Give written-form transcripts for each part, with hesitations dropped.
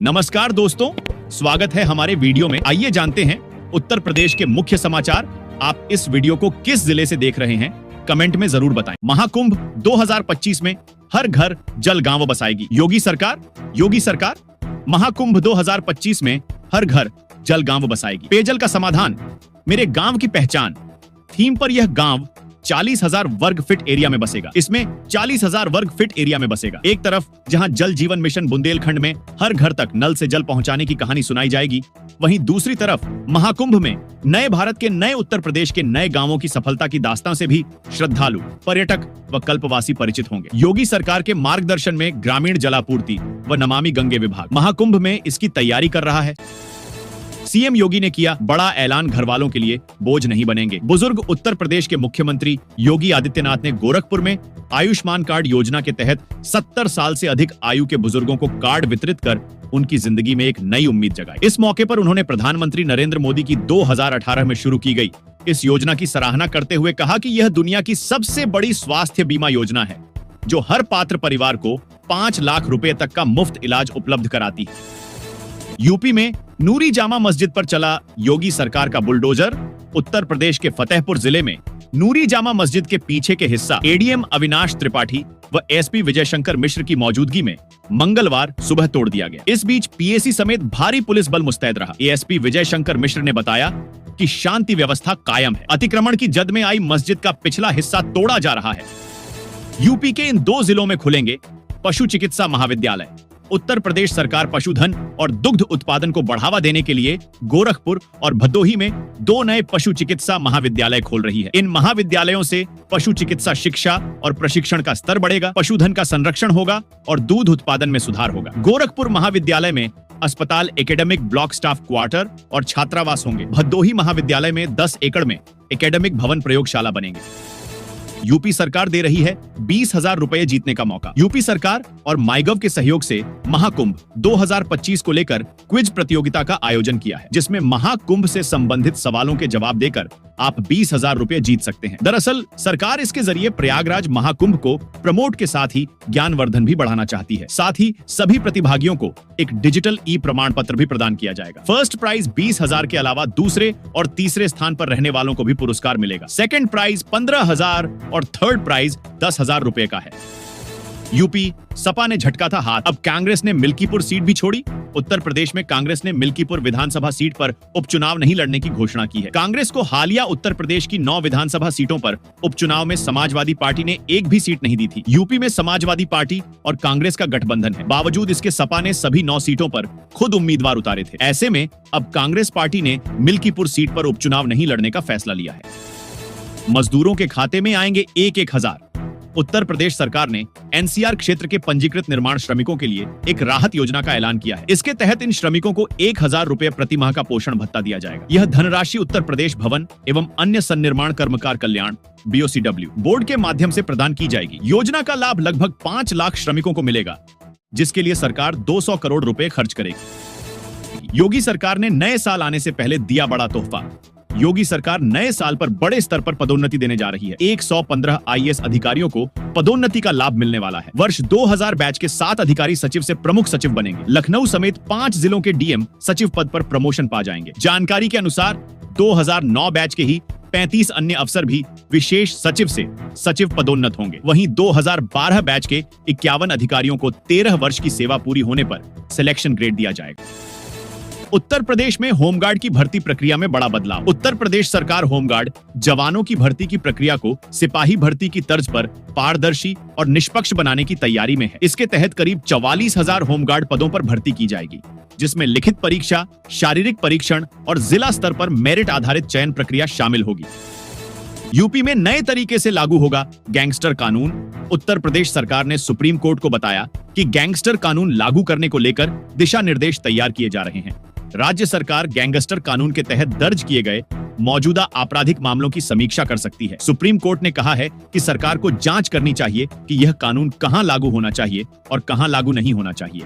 नमस्कार दोस्तों, स्वागत है हमारे वीडियो में। आइए जानते हैं उत्तर प्रदेश के मुख्य समाचार। आप इस वीडियो को किस जिले से देख रहे हैं, कमेंट में जरूर बताएं। महाकुंभ 2025 में हर घर जल गांव बसाएगी योगी सरकार। महाकुंभ 2025 में हर घर जल गांव बसाएगी। पेयजल का समाधान, मेरे गांव की पहचान थीम पर यह गांव 40,000 वर्ग फीट एरिया में बसेगा। इसमें 40,000 वर्ग फीट एरिया में बसेगा। एक तरफ जहां जल जीवन मिशन बुंदेलखंड में हर घर तक नल से जल पहुंचाने की कहानी सुनाई जाएगी, वहीं दूसरी तरफ महाकुंभ में नए भारत के नए उत्तर प्रदेश के नए गांवों की सफलता की दास्तां से भी श्रद्धालु, पर्यटक व कल्पवासी परिचित होंगे। योगी सरकार के मार्गदर्शन में ग्रामीण जलापूर्ति व नमामि गंगे विभाग महाकुंभ में इसकी तैयारी कर रहा है। सीएम योगी ने किया बड़ा ऐलान, घर वालों के लिए बोझ नहीं बनेंगे। बुजुर्ग उत्तर प्रदेश के मुख्यमंत्री योगी आदित्यनाथ ने गोरखपुर में आयुष्मान कार्ड योजना के तहत 70 साल से अधिक आयु के बुजुर्गों को कार्ड वितरित कर उनकी जिंदगी में एक नई उम्मीद जगाई। इस मौके पर उन्होंने प्रधानमंत्री नरेंद्र मोदी की 2018 में शुरू की गई इस योजना की सराहना करते हुए कहा कि यह दुनिया की सबसे बड़ी स्वास्थ्य बीमा योजना है, जो हर पात्र परिवार को 5 लाख रुपए तक का मुफ्त इलाज उपलब्ध कराती है। यूपी में नूरी जामा मस्जिद पर चला योगी सरकार का बुलडोजर। उत्तर प्रदेश के फतेहपुर जिले में नूरी जामा मस्जिद के पीछे के हिस्सा एडीएम अविनाश त्रिपाठी व एसपी विजय शंकर मिश्र की मौजूदगी में मंगलवार सुबह तोड़ दिया गया। इस बीच पीएसी समेत भारी पुलिस बल मुस्तैद रहा। एएसपी विजय शंकर मिश्र ने बताया कि शांति व्यवस्था कायम है। अतिक्रमण की जद में आई मस्जिद का पिछला हिस्सा तोड़ा जा रहा है। यूपी के इन 2 जिलों में खुलेंगे पशु चिकित्सा महाविद्यालय। उत्तर प्रदेश सरकार पशुधन और दुग्ध उत्पादन को बढ़ावा देने के लिए गोरखपुर और भदोही में 2 नए पशु चिकित्सा महाविद्यालय खोल रही है। इन महाविद्यालयों से पशु चिकित्सा शिक्षा और प्रशिक्षण का स्तर बढ़ेगा, पशुधन का संरक्षण होगा और दूध उत्पादन में सुधार होगा। गोरखपुर महाविद्यालय में अस्पताल, एकेडमिक ब्लॉक, स्टाफ क्वार्टर और छात्रावास होंगे। भदोही महाविद्यालय में 10 एकड़ में एकेडमिक भवन, प्रयोगशाला बनेंगे। यूपी सरकार दे रही है 20,000 रुपए जीतने का मौका। यूपी सरकार और माईगव के सहयोग से महाकुंभ 2025 को लेकर क्विज प्रतियोगिता का आयोजन किया है, जिसमें महाकुंभ से संबंधित सवालों के जवाब देकर आप 20,000 रुपए जीत सकते हैं। दरअसल सरकार इसके जरिए प्रयागराज महाकुंभ को प्रमोट के साथ ही ज्ञानवर्धन भी बढ़ाना चाहती है। साथ ही सभी प्रतिभागियों को एक डिजिटल ई प्रमाण पत्र भी प्रदान किया जाएगा। फर्स्ट प्राइज 20,000 के अलावा दूसरे और तीसरे स्थान पर रहने वालों को भी पुरस्कार मिलेगा। सेकंड प्राइज 15,000 और थर्ड प्राइज 10,000 रुपए का है। यूपी सपा ने झटका था हाथ, अब कांग्रेस ने मिल्कीपुर सीट भी छोड़ी। उत्तर प्रदेश में कांग्रेस ने मिल्कीपुर विधानसभा सीट पर उपचुनाव नहीं लड़ने की घोषणा की है। कांग्रेस को हालिया उत्तर प्रदेश की 9 विधानसभा सीटों पर उपचुनाव में समाजवादी पार्टी ने एक भी सीट नहीं दी थी। यूपी में समाजवादी पार्टी और कांग्रेस का गठबंधन है। बावजूद इसके सपा ने सभी 9 सीटों पर खुद उम्मीदवार उतारे थे। ऐसे में अब कांग्रेस पार्टी ने मिल्कीपुर सीट पर उपचुनाव नहीं लड़ने का फैसला लिया है। मजदूरों के खाते में आएंगे 1-1 हजार। उत्तर प्रदेश सरकार ने एनसीआर क्षेत्र के पंजीकृत निर्माण श्रमिकों के लिए एक राहत योजना का ऐलान किया है। इसके तहत इन श्रमिकों को 1,000 रुपए प्रति माह का पोषण भत्ता दिया जाएगा। यह धनराशि उत्तर प्रदेश भवन एवं अन्य सन्निर्माण कर्मकार कल्याण BOCW बोर्ड के माध्यम से प्रदान की जाएगी। योजना का लाभ लगभग 5 लाख श्रमिकों को मिलेगा, जिसके लिए सरकार 200 करोड़ रुपए खर्च करेगी। योगी सरकार ने नए साल आने से पहले दिया बड़ा तोहफा। योगी सरकार नए साल पर बड़े स्तर पर पदोन्नति देने जा रही है। 115 IAS अधिकारियों को पदोन्नति का लाभ मिलने वाला है। वर्ष 2000 बैच के 7 अधिकारी सचिव से प्रमुख सचिव बनेंगे। लखनऊ समेत 5 जिलों के डीएम सचिव पद पर प्रमोशन पा जाएंगे। जानकारी के अनुसार 2009 बैच के ही 35 अन्य अफसर भी विशेष सचिव से सचिव पदोन्नत होंगे। वहीं 2012 बैच के 51 अधिकारियों को 13 वर्ष की सेवा पूरी होने पर सिलेक्शन ग्रेड दिया जाएगा। उत्तर प्रदेश में होमगार्ड की भर्ती प्रक्रिया में बड़ा बदलाव। उत्तर प्रदेश सरकार होमगार्ड जवानों की भर्ती की प्रक्रिया को सिपाही भर्ती की तर्ज पर पारदर्शी और निष्पक्ष बनाने की तैयारी में है। इसके तहत करीब 44,000 होमगार्ड पदों पर भर्ती की जाएगी, जिसमें लिखित परीक्षा, शारीरिक परीक्षण और जिला स्तर पर मेरिट आधारित चयन प्रक्रिया शामिल होगी। यूपी में नए तरीके से लागू होगा गैंगस्टर कानून। उत्तर प्रदेश सरकार ने सुप्रीम कोर्ट को बताया कि गैंगस्टर कानून लागू करने को लेकर दिशा निर्देश तैयार किए जा रहे हैं। राज्य सरकार गैंगस्टर कानून के तहत दर्ज किए गए मौजूदा आपराधिक मामलों की समीक्षा कर सकती है। सुप्रीम कोर्ट ने कहा है कि सरकार को जांच करनी चाहिए कि यह कानून कहां लागू होना चाहिए और कहां लागू नहीं होना चाहिए।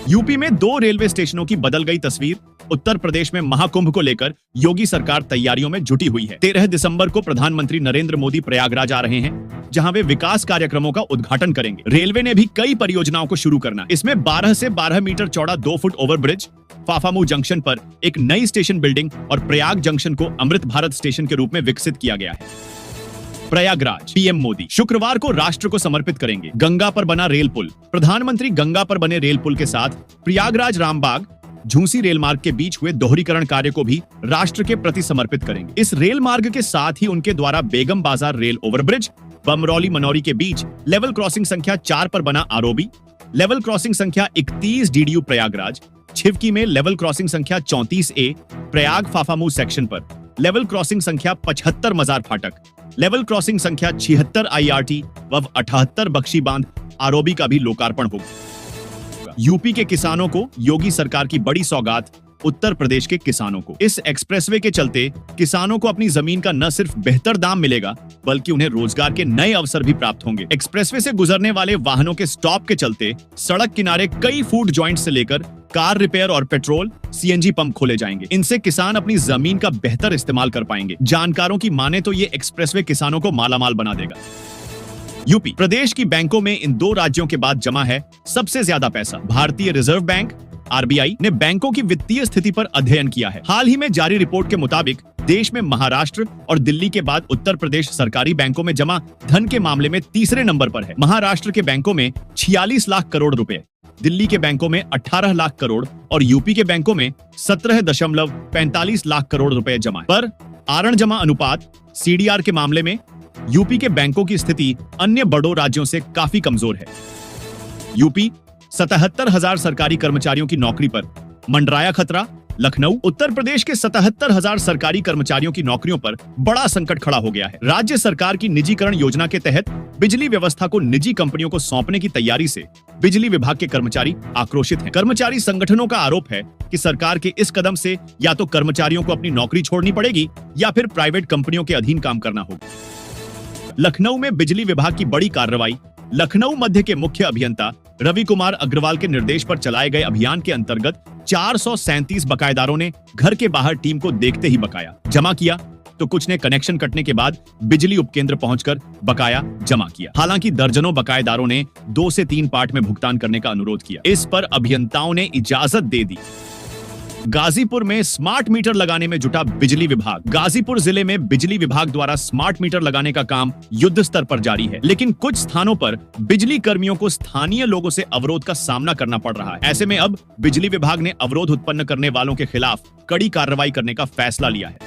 यूपी में 2 रेलवे स्टेशनों की बदल गई तस्वीर। उत्तर प्रदेश में महाकुंभ को लेकर योगी सरकार तैयारियों में जुटी हुई है। 13 दिसंबर को प्रधानमंत्री नरेंद्र मोदी प्रयागराज आ रहे हैं, जहां वे विकास कार्यक्रमों का उद्घाटन करेंगे। रेलवे ने भी कई परियोजनाओं को शुरू करना। इसमें 12 से 12 मीटर चौड़ा 2 फुट ओवरब्रिज, फाफामू जंक्शन पर एक नई स्टेशन बिल्डिंग और प्रयाग जंक्शन को अमृत भारत स्टेशन के रूप में विकसित किया गया है। प्रयागराज, पीएम मोदी शुक्रवार को राष्ट्र को समर्पित करेंगे। गंगा पर बना रेल पुल। प्रधानमंत्री गंगा पर बने रेल पुल के साथ प्रयागराज रामबाग झूसी रेल मार्ग के बीच हुए दोहरीकरण कार्य को भी राष्ट्र के प्रति समर्पित करेंगे। इस रेल मार्ग के साथ ही उनके द्वारा बेगम बाजार रेल ओवरब्रिज, बमरौली मनौरी के बीच लेवल क्रॉसिंग संख्या 4 पर बना आरओबी, लेवल क्रॉसिंग संख्या 31 डीडीयू प्रयागराज, छिवकी में लेवल क्रॉसिंग संख्या 34A प्रयाग फाफामू सेक्शन पर, लेवल क्रॉसिंग संख्या 75 मजार फाटक, लेवल क्रॉसिंग संख्या 76 IRT व 78 बख्शी बांध आरओबी का भी लोकार्पण होगा। यूपी के किसानों को योगी सरकार की बड़ी सौगात उत्तर प्रदेश के किसानों को। इस एक्सप्रेसवे के चलते किसानों को अपनी जमीन का न सिर्फ बेहतर दाम मिलेगा, बल्कि उन्हें रोजगार के नए अवसर भी प्राप्त होंगे। एक्सप्रेसवे से गुजरने वाले वाहनों के स्टॉप के चलते सड़क किनारे कई फूड जॉइंट से लेकर कार रिपेयर और पेट्रोल CNG पंप खोले जाएंगे। इनसे किसान अपनी जमीन का बेहतर इस्तेमाल कर पाएंगे। जानकारों की माने तो ये एक्सप्रेसवे किसानों को मालामाल बना देगा। यूपी प्रदेश की बैंकों में इन 2 राज्यों के बाद जमा है सबसे ज्यादा पैसा। भारतीय रिजर्व बैंक RBI ने बैंकों की वित्तीय स्थिति पर अध्ययन किया है। हाल ही में जारी रिपोर्ट के मुताबिक देश में महाराष्ट्र और दिल्ली के बाद उत्तर प्रदेश सरकारी बैंकों में जमा धन के मामले में तीसरे नंबर पर है। महाराष्ट्र के बैंकों में 46 लाख करोड़ रुपए, दिल्ली के बैंकों में 18 लाख करोड़ और यूपी के बैंकों में 17.45 लाख करोड़ रुपए जमा है। पर आरण जमा अनुपात CDR के मामले में यूपी के बैंकों की स्थिति अन्य बड़ों राज्यों से काफी कमजोर है। यूपी 77,000 सरकारी कर्मचारियों की नौकरी पर मंडराया खतरा। लखनऊ उत्तर प्रदेश के 77,000 सरकारी कर्मचारियों की नौकरियों पर बड़ा संकट खड़ा हो गया है। राज्य सरकार की निजीकरण योजना के तहत बिजली व्यवस्था को निजी कंपनियों को सौंपने की तैयारी से बिजली विभाग के कर्मचारी आक्रोशित हैं। कर्मचारी संगठनों का आरोप है कि सरकार के इस कदम से या तो कर्मचारियों को अपनी नौकरी छोड़नी पड़ेगी या फिर प्राइवेट कंपनियों के अधीन काम करना होगा। लखनऊ में बिजली विभाग की बड़ी कार्रवाई। लखनऊ मध्य के मुख्य अभियंता रवि कुमार अग्रवाल के निर्देश पर चलाए गए अभियान के अंतर्गत 437 बकायेदारों ने घर के बाहर टीम को देखते ही बकाया जमा किया, तो कुछ ने कनेक्शन कटने के बाद बिजली उपकेंद्र पहुंचकर बकाया जमा किया। हालांकि दर्जनों बकायेदारों ने 2 से 3 पार्ट में भुगतान करने का अनुरोध किया। इस पर अभियंताओं ने इजाजत दे दी। गाजीपुर में स्मार्ट मीटर लगाने में जुटा बिजली विभाग। गाजीपुर जिले में बिजली विभाग द्वारा स्मार्ट मीटर लगाने का काम युद्ध स्तर पर जारी है, लेकिन कुछ स्थानों पर बिजली कर्मियों को स्थानीय लोगों से अवरोध का सामना करना पड़ रहा है। ऐसे में अब बिजली विभाग ने अवरोध उत्पन्न करने वालों के खिलाफ कड़ी कार्रवाई करने का फैसला लिया है।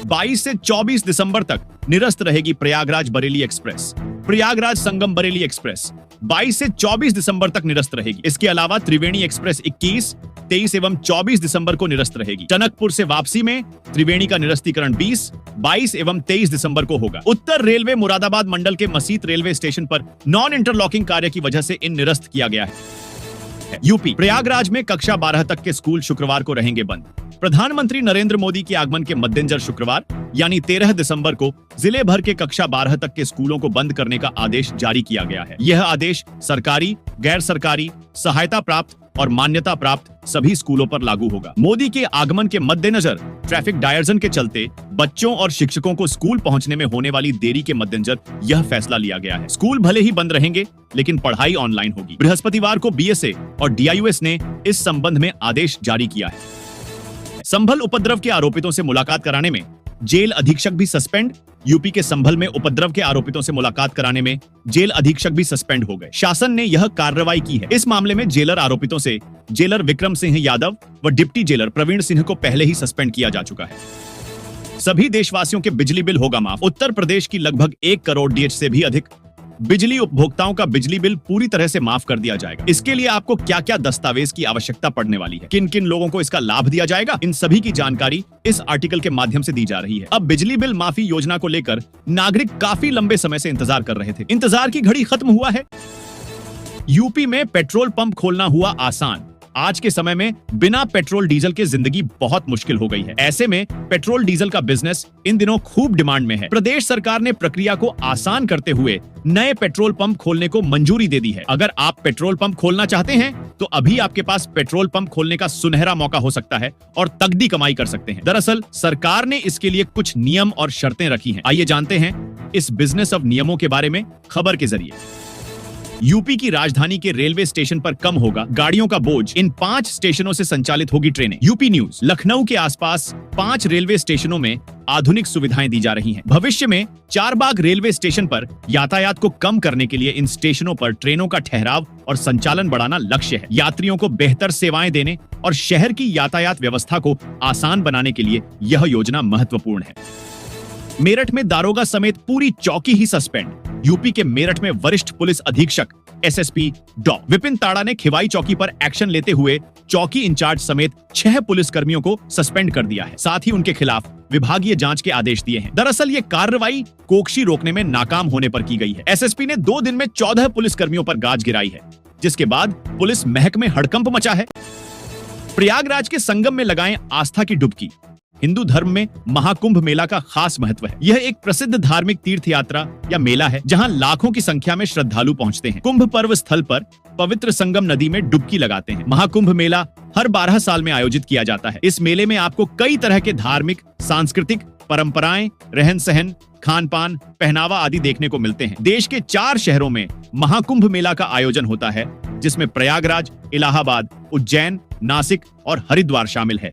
22 से 24 दिसंबर तक निरस्त रहेगी प्रयागराज बरेली एक्सप्रेस। प्रयागराज संगम बरेली एक्सप्रेस 22 से 24 दिसंबर तक निरस्त रहेगी। इसके अलावा त्रिवेणी एक्सप्रेस 21, 23 एवं 24 दिसंबर को निरस्त रहेगी। टनकपुर से वापसी में त्रिवेणी का निरस्तीकरण 20, 22 एवं 23 दिसंबर को होगा। उत्तर रेलवे मुरादाबाद मंडल के मसीत रेलवे स्टेशन पर नॉन इंटरलॉकिंग कार्य की वजह से इन निरस्त किया गया है। यूपी प्रयागराज में कक्षा 12 तक के स्कूल शुक्रवार को रहेंगे बंद। प्रधानमंत्री नरेंद्र मोदी के आगमन के मद्देनजर शुक्रवार यानी 13 दिसंबर को जिले भर के कक्षा 12 तक के स्कूलों को बंद करने का आदेश जारी किया गया है। यह आदेश सरकारी, गैर सरकारी, सहायता प्राप्त और मान्यता प्राप्त सभी स्कूलों पर लागू होगा। मोदी के आगमन के मद्देनजर ट्रैफिक डायवर्जन के चलते बच्चों और शिक्षकों को स्कूल पहुंचने में होने वाली देरी के मद्देनजर यह फैसला लिया गया है। स्कूल भले ही बंद रहेंगे, लेकिन पढ़ाई ऑनलाइन होगी। बृहस्पतिवार को BSA और DIUS ने इस संबंध में आदेश जारी किया है। संभल उपद्रव के आरोपितों से मुलाकात कराने में जेल अधीक्षक भी सस्पेंड। यूपी के संभल में उपद्रव के आरोपितों से मुलाकात कराने में जेल अधीक्षक भी सस्पेंड हो गए। शासन ने यह कार्रवाई की है। इस मामले में जेलर आरोपितों से जेलर विक्रम सिंह यादव व डिप्टी जेलर प्रवीण सिंह को पहले ही सस्पेंड किया जा चुका है। सभी देशवासियों के बिजली बिल होगा माफ। उत्तर प्रदेश की लगभग 1 करोड़ DH से भी अधिक बिजली उपभोक्ताओं का बिजली बिल पूरी तरह से माफ कर दिया जाएगा। इसके लिए आपको क्या क्या दस्तावेज की आवश्यकता पड़ने वाली है, किन किन लोगों को इसका लाभ दिया जाएगा, इन सभी की जानकारी इस आर्टिकल के माध्यम से दी जा रही है। अब बिजली बिल माफी योजना को लेकर नागरिक काफी लंबे समय से इंतजार कर रहे थे। इंतजार की घड़ी खत्म हुआ है। यूपी में पेट्रोल पंप खोलना हुआ आसान। आज के समय में बिना पेट्रोल डीजल के जिंदगी बहुत मुश्किल हो गई है। ऐसे में पेट्रोल डीजल का बिजनेस इन दिनों खूब डिमांड में है। प्रदेश सरकार ने प्रक्रिया को आसान करते हुए नए पेट्रोल पंप खोलने को मंजूरी दे दी है। अगर आप पेट्रोल पंप खोलना चाहते हैं तो अभी आपके पास पेट्रोल पंप खोलने का सुनहरा मौका हो सकता है और तगड़ी कमाई कर सकते हैं। दरअसल सरकार ने इसके लिए कुछ नियम और शर्तें रखी हैं। आइए जानते हैं इस बिजनेस ऑफ नियमों के बारे में खबर के जरिए। यूपी की राजधानी के रेलवे स्टेशन पर कम होगा गाड़ियों का बोझ। इन 5 स्टेशनों से संचालित होगी ट्रेनें। UP news. लखनऊ के आसपास 5 रेलवे स्टेशनों में आधुनिक सुविधाएं दी जा रही हैं। भविष्य में चारबाग रेलवे स्टेशन पर यातायात को कम करने के लिए इन स्टेशनों पर ट्रेनों का ठहराव और संचालन बढ़ाना लक्ष्य है। यात्रियों को बेहतर सेवाएं देने और शहर की यातायात व्यवस्था को आसान बनाने के लिए यह योजना महत्वपूर्ण है। मेरठ में दारोगा समेत पूरी चौकी ही सस्पेंड। यूपी के मेरठ में वरिष्ठ पुलिस अधीक्षक एसएसपी डॉ विपिन ताड़ा ने खिवाई चौकी पर एक्शन लेते हुए चौकी इंचार्ज समेत 6 पुलिस कर्मियों को सस्पेंड कर दिया है। साथ ही उनके खिलाफ विभागीय जांच के आदेश दिए हैं। दरअसल ये कार्रवाई कोकशी रोकने में नाकाम होने पर की गई है। एसएसपी ने 2 दिन में 14 पुलिस कर्मियों पर गाज गिराई है, जिसके बाद पुलिस महक में हड़कंप मचा है। प्रयागराज के संगम में लगाएं आस्था की डुबकी। हिंदू धर्म में महाकुंभ मेला का खास महत्व है। यह एक प्रसिद्ध धार्मिक तीर्थ यात्रा या मेला है जहां लाखों की संख्या में श्रद्धालु पहुंचते हैं। कुंभ पर्व स्थल पर पवित्र संगम नदी में डुबकी लगाते हैं। महाकुंभ मेला हर 12 साल में आयोजित किया जाता है। इस मेले में आपको कई तरह के धार्मिक, सांस्कृतिक परंपराएं, रहन सहन, खान पान, पहनावा आदि देखने को मिलते हैं। देश के 4 शहरों में महाकुंभ मेला का आयोजन होता है, जिसमें प्रयागराज, इलाहाबाद, उज्जैन, नासिक और हरिद्वार शामिल है।